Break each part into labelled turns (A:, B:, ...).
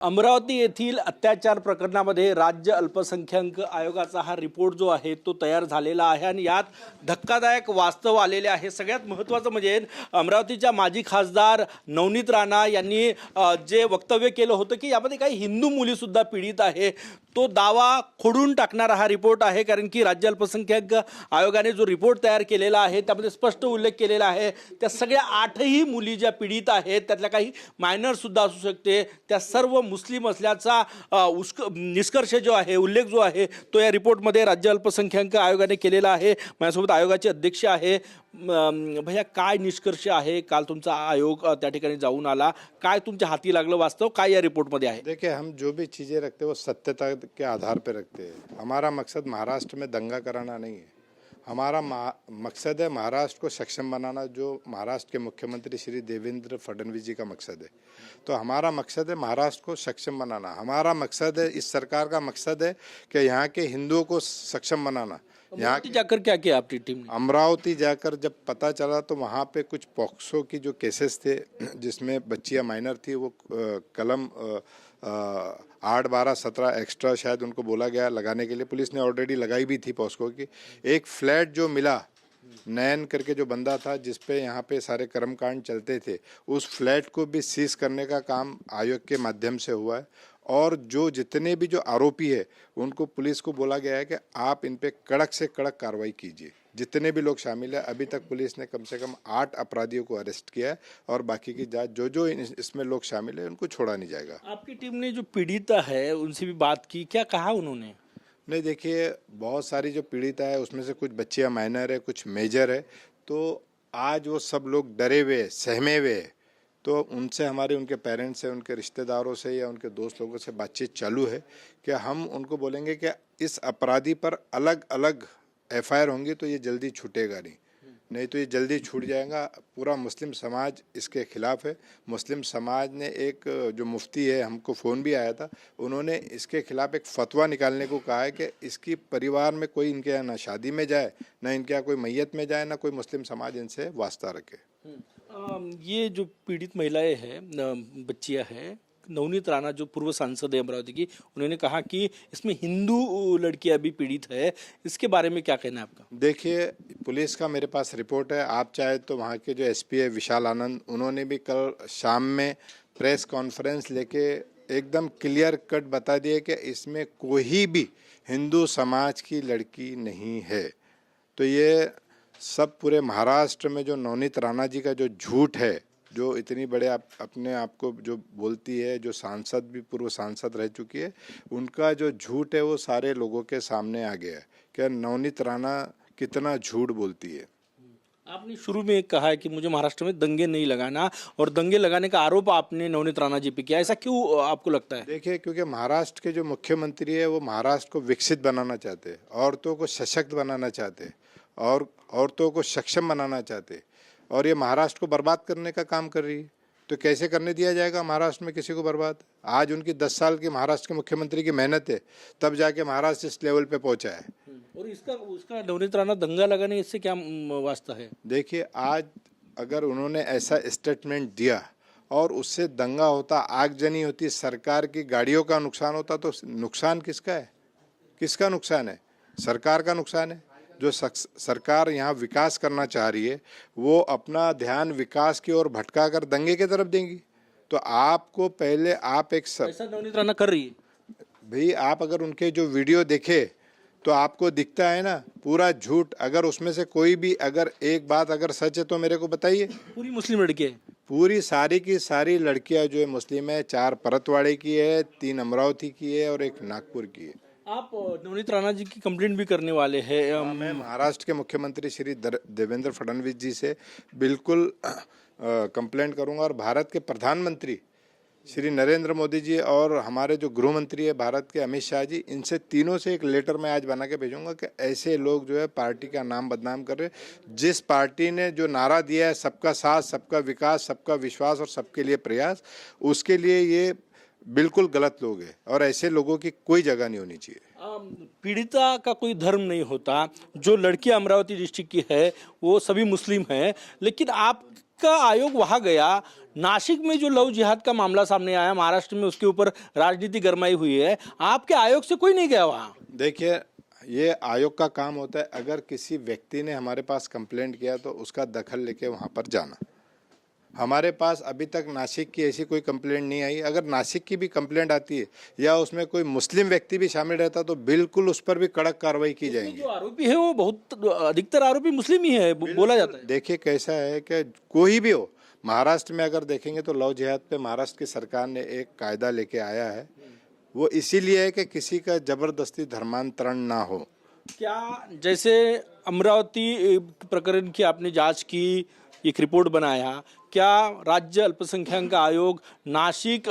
A: अमरावती येथील अत्याचार प्रकरणामध्ये राज्य अल्पसंख्याक आयोगाचा हा रिपोर्ट जो आहे तो तयार झालेला आहे आणि यात धक्कादायक वास्तव आलेले आहे। सगळ्यात महत्त्वाचं म्हणजे अमरावतीच्या माजी खासदार नवनीत राणा यांनी जे वक्तव्य केलं होतं की यामध्ये काही हिंदू मुलीसुद्धा पीडित आहे, तो दावा खोडून टाकणारा हा रिपोर्ट आहे। कारण की राज्य अल्पसंख्याक आयोगाने जो रिपोर्ट तयार केलेला आहे त्यामध्ये स्पष्ट उल्लेख केलेला आहे त्या सगळ्या 8ही मुली ज्या पीडित आहेत त्यातल्या काही मायनरसुद्धा असू शकते, त्या सर्व मुस्लिम असल्याचा निष्कर्ष जो आहे, उल्लेख जो आहे तो या रिपोर्टमध्ये राज्य अल्पसंख्याक आयोगाने केलेला आहे। माझ्यासोबत आयोगाचे अध्यक्ष आहे। भैया, काय निष्कर्ष आहे? काल तुमचा आयोग त्या ठिकाणी जाऊन आला, काय तुमच्या हाती लागलं, वास्तव काय या रिपोर्टमध्ये आहे?
B: देखिए, हम जो भी चीज़ें रखते हैं वो सत्यता के आधार पर रखते हैं। हमारा मकसद महाराष्ट्र में दंगा कराना नहीं है। हमारा मकसद है महाराष्ट्र को सक्षम बनाना, जो महाराष्ट्र के मुख्यमंत्री श्री देवेंद्र फडणवीस जी का मकसद है। तो हमारा मकसद है महाराष्ट्र को सक्षम बनाना। हमारा मकसद है, इस सरकार का मकसद है कि यहाँ के हिंदुओं को सक्षम बनाना। यहाँ
A: जाकर क्या किया आपकी टीम ने?
B: अमरावती जाकर जब पता चला तो वहाँ पे कुछ पॉक्सो की जो केसेस थे जिसमें बच्चियाँ माइनर थी, वो कलम 8, 12, 17 एक्स्ट्रा शायद उनको बोला गया लगाने के लिए। पुलिस ने ऑलरेडी लगाई भी थी पॉक्सो की। एक फ्लैट जो मिला, नयन करके जो बंदा था जिसपे यहाँ पे सारे कर्मकांड चलते थे, उस फ्लैट को भी सीज करने का काम आयोग के माध्यम से हुआ है। और जो जितने भी जो आरोपी है उनको पुलिस को बोला गया है कि आप इन पे कड़क से कड़क कार्रवाई कीजिए। जितने भी लोग शामिल हैं, अभी तक पुलिस ने कम से कम 8 अपराधियों को अरेस्ट किया है और बाकी की जांच जो इसमें लोग शामिल हैं उनको छोड़ा नहीं जाएगा।
A: आपकी टीम ने जो पीड़िता है उनसे भी बात की, क्या कहा उन्होंने?
B: नहीं, देखिए, बहुत सारी जो पीड़िता है उसमें से कुछ बच्चियां माइनर है, कुछ मेजर है। तो आज वो सब लोग डरे हुए, सहमे हुए, तो उनसे हमारे उनके पेरेंट्स से, उनके रिश्तेदारों से या उनके दोस्त लोगों से बातचीत चालू है कि हम उनको बोलेंगे कि इस अपराधी पर अलग अलग FIR होंगी तो ये जल्दी छूटेगा नहीं तो ये जल्दी छूट जाएगा। पूरा मुस्लिम समाज इसके खिलाफ है। मुस्लिम समाज ने एक जो मुफ्ती है, हमको फ़ोन भी आया था, उन्होंने इसके खिलाफ एक फतवा निकालने को कहा है कि इसकी परिवार में कोई इनके यहाँ ना शादी में जाए, ना इनके यहाँ कोई मैयत में जाए, ना कोई मुस्लिम समाज इनसे वास्ता रखे।
A: ये जो पीड़ित महिलाएं हैं, बच्चियां हैं, नवनीत राणा जो पूर्व सांसद है अमरावती की, उन्होंने कहा कि इसमें हिंदू लड़कियां भी पीड़ित है, इसके बारे में क्या कहना है आपका?
B: देखिए, पुलिस का मेरे पास रिपोर्ट है। आप चाहे तो वहाँ के जो SP है विशाल आनंद, उन्होंने भी कल शाम में प्रेस कॉन्फ्रेंस लेके एकदम क्लियर कट बता दिया कि इसमें कोई भी हिंदू समाज की लड़की नहीं है। तो ये सब पूरे महाराष्ट्र में जो नवनीत राणा जी का जो झूठ है, जो इतनी बड़े अपने आप को जो बोलती है, जो सांसद भी पूर्व सांसद रह चुकी है, उनका जो झूठ है वो सारे लोगों के सामने आ गया है कि नवनीत राणा कितना झूठ बोलती है।
A: आपने शुरू में कहा है कि मुझे महाराष्ट्र में दंगे नहीं लगाना, और दंगे लगाने का आरोप आपने नवनीत राणा जी पे किया, ऐसा क्यों आपको लगता है?
B: देखिए, क्योंकि महाराष्ट्र के जो मुख्यमंत्री है वो महाराष्ट्र को विकसित बनाना चाहते हैं, औरतों को सशक्त बनाना चाहते हैं और औरतों को सक्षम बनाना चाहते हैं, और ये महाराष्ट्र को बर्बाद करने का काम कर रही है। तो कैसे करने दिया जाएगा महाराष्ट्र में किसी को बर्बाद? आज उनकी 10 साल की महाराष्ट्र के मुख्यमंत्री की मेहनत है, तब जाके महाराष्ट्र इस लेवल पे पहुंचा है।
A: और उसका नवनीत राणा दंगा लगाने इससे क्या वास्ता है?
B: देखिए, आज अगर उन्होंने ऐसा स्टेटमेंट दिया और उससे दंगा होता, आगजनी होती, सरकार की गाड़ियों का नुकसान होता, तो नुकसान किसका है? किसका नुकसान है? सरकार का नुकसान है। जो सरकार यहाँ विकास करना चाह रही है वो अपना ध्यान विकास की ओर भटका कर दंगे की तरफ देंगी। तो आपको पहले आप
A: ऐसा नवनीत राणा कर रही है
B: भाई, आप अगर उनके जो वीडियो देखे तो आपको दिखता है ना पूरा झूठ। अगर उसमें से कोई भी अगर एक बात अगर सच है तो मेरे को बताइए।
A: पूरी मुस्लिम लड़की है,
B: पूरी सारी की सारी लड़कियां जो है मुस्लिम है। 4 परतवाड़े की है, 3 अमरावती की है और 1 नागपुर की है।
A: आप नवनीत राणा जी की कंप्लेंट भी करने वाले हैं?
B: मैं महाराष्ट्र के मुख्यमंत्री श्री देवेंद्र फडणवीस जी से बिल्कुल कंप्लेंट करूंगा, और भारत के प्रधानमंत्री श्री नरेंद्र मोदी जी और हमारे जो गृह मंत्री है भारत के अमित शाह जी, इनसे तीनों से एक लेटर मैं आज बना के भेजूंगा कि ऐसे लोग जो है पार्टी का नाम बदनाम कर रहे हैं। जिस पार्टी ने जो नारा दिया है सबका साथ, सबका विकास, सबका विश्वास और सबके लिए प्रयास, उसके लिए ये बिल्कुल गलत लोग हैं और ऐसे लोगों की कोई जगह नहीं होनी चाहिए।
A: पीड़िता का कोई धर्म नहीं होता। जो लड़की अमरावती डिस्ट्रिक्ट की है वो सभी मुस्लिम हैं, लेकिन आपका आयोग वहाँ गया, नासिक में जो लव जिहाद का मामला सामने आया, महाराष्ट्र में उसके ऊपर राजनीति गरमाई हुई है, आपके आयोग से कोई नहीं गया वहाँ?
B: देखिए, ये आयोग का काम होता है, अगर किसी व्यक्ति ने हमारे पास कंप्लेंट किया तो उसका दखल लेके वहाँ पर जाना। हमारे पास अभी तक नासिक की ऐसी कोई कंप्लेंट नहीं आई। अगर नासिक की भी कंप्लेंट आती है या उसमें कोई मुस्लिम व्यक्ति भी शामिल रहता तो बिल्कुल उस पर भी कड़क कार्रवाई की जाएगी।
A: जो आरोपी है वो बहुत अधिकतर आरोपी मुस्लिम ही है, बोला जाता है।
B: देखिए कैसा है कि कोई भी हो, महाराष्ट्र में अगर देखेंगे तो लव जिहाद पे महाराष्ट्र की सरकार ने एक कायदा लेके आया है। वो इसीलिए है कि किसी का जबरदस्ती धर्मांतरण ना हो। क्या
A: जैसे अमरावती प्रकरण की आपने जांच की, एक रिपोर्ट बनाया, क्या राज्य अल्पसंख्यक आयोग नासिक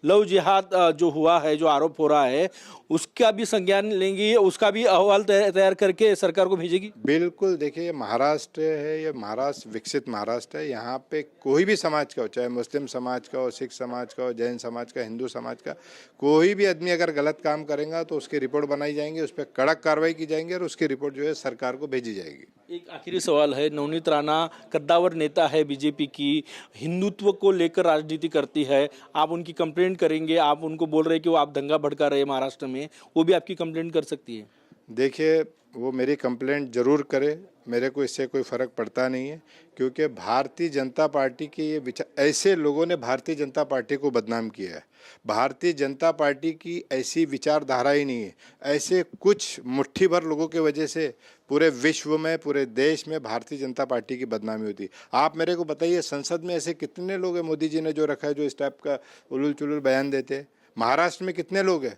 A: लव जिहाद जो हुआ है, जो आरोप हो रहा है, उसका भी संज्ञान लेंगी, उसका भी अहवाल तैयार करके सरकार को भेजेगी?
B: बिल्कुल। देखिए, ये महाराष्ट्र है, ये महाराष्ट्र विकसित महाराष्ट्र है। यहाँ पे कोई भी समाज का हो, चाहे मुस्लिम समाज का हो, सिख समाज का हो, जैन समाज का, हिंदू समाज का, कोई भी आदमी अगर गलत काम करेगा तो उसकी रिपोर्ट बनाई जाएंगी, उस पर कड़क कार्रवाई की जाएंगी और उसकी रिपोर्ट जो है सरकार को भेजी जाएगी।
A: एक आखिरी सवाल है, नवनीत राणा कद्दावर नेता है बीजेपी की, हिंदुत्व को लेकर राजनीति करती है, आप उनकी कंप्लेंट करेंगे, आप उनको बोल रहे हैं कि वो आप दंगा भड़का रहे हैं महाराष्ट्र में, वो भी आपकी कंप्लेंट कर सकती है?
B: देखिए, वो मेरी कंप्लेंट जरूर करे, मेरे को इससे कोई फ़र्क पड़ता नहीं है, क्योंकि भारतीय जनता पार्टी के ये विचार, ऐसे लोगों ने भारतीय जनता पार्टी को बदनाम किया है। भारतीय जनता पार्टी की ऐसी विचारधारा ही नहीं है। ऐसे कुछ मुट्ठी भर लोगों की वजह से पूरे विश्व में, पूरे देश में भारतीय जनता पार्टी की बदनामी होती है। आप मेरे को बताइए, संसद में ऐसे कितने लोग हैं मोदी जी ने जो रखा है, जो इस टाइप का उलूल चुलूल बयान देते हैं? महाराष्ट्र में कितने लोग हैं?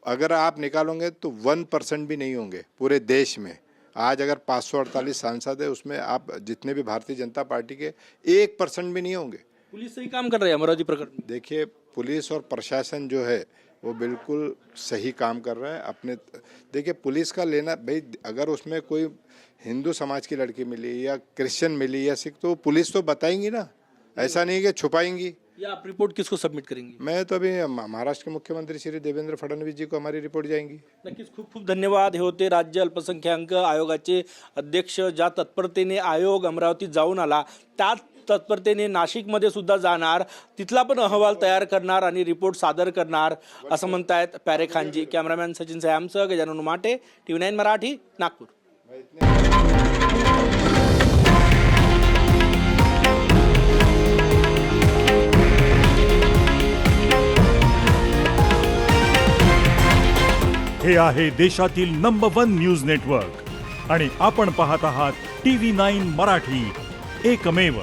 B: अगर आप निकालोगे तो 1% भी नहीं होंगे पूरे देश में। आज अगर 548 सांसद है, उसमें आप जितने भी भारतीय जनता पार्टी के 1% भी नहीं होंगे।
A: पुलिस सही काम कर रही है अमरावती प्रकरण में?
B: देखिए, पुलिस और प्रशासन जो है वो बिल्कुल सही काम कर रहा है अपने। देखिए, पुलिस का लेना भाई, अगर उसमें कोई हिंदू समाज की लड़की मिली या क्रिश्चियन मिली या सिख, तो पुलिस तो बताएंगी ना, ऐसा नहीं कि छुपाएंगी।
A: या आप रिपोर्ट किसको सबमिट करेंगे?
B: मैं तो अभी महाराष्ट्र के मुख्यमंत्री श्री देवेंद्र फडणवीस जी को हमारी रिपोर्ट जाएंगी।
A: नक्कीच, खूप खूप धन्यवाद. हे होते राज्य अल्पसंख्याक आयोगाचे अध्यक्ष. ज्या तत्परतेने आयोग अमरावतीत जाऊन आला, त्याच तत्परतेने नाशिकमध्ये सुद्धा जाणार, तिथला पण अहवाल तयार करणार आणि रिपोर्ट सादर करणार, असं म्हणतायत प्यारे खानजी. कॅमेरामॅन सचिन सयामसह गजानन उमाटे, TV9 मराठी, नागपूर.
C: हे आहे देशातील नंबर 1 न्यूज नेटवर्क आणि आपण पाहत आहात TV9 मराठी, एकमेव.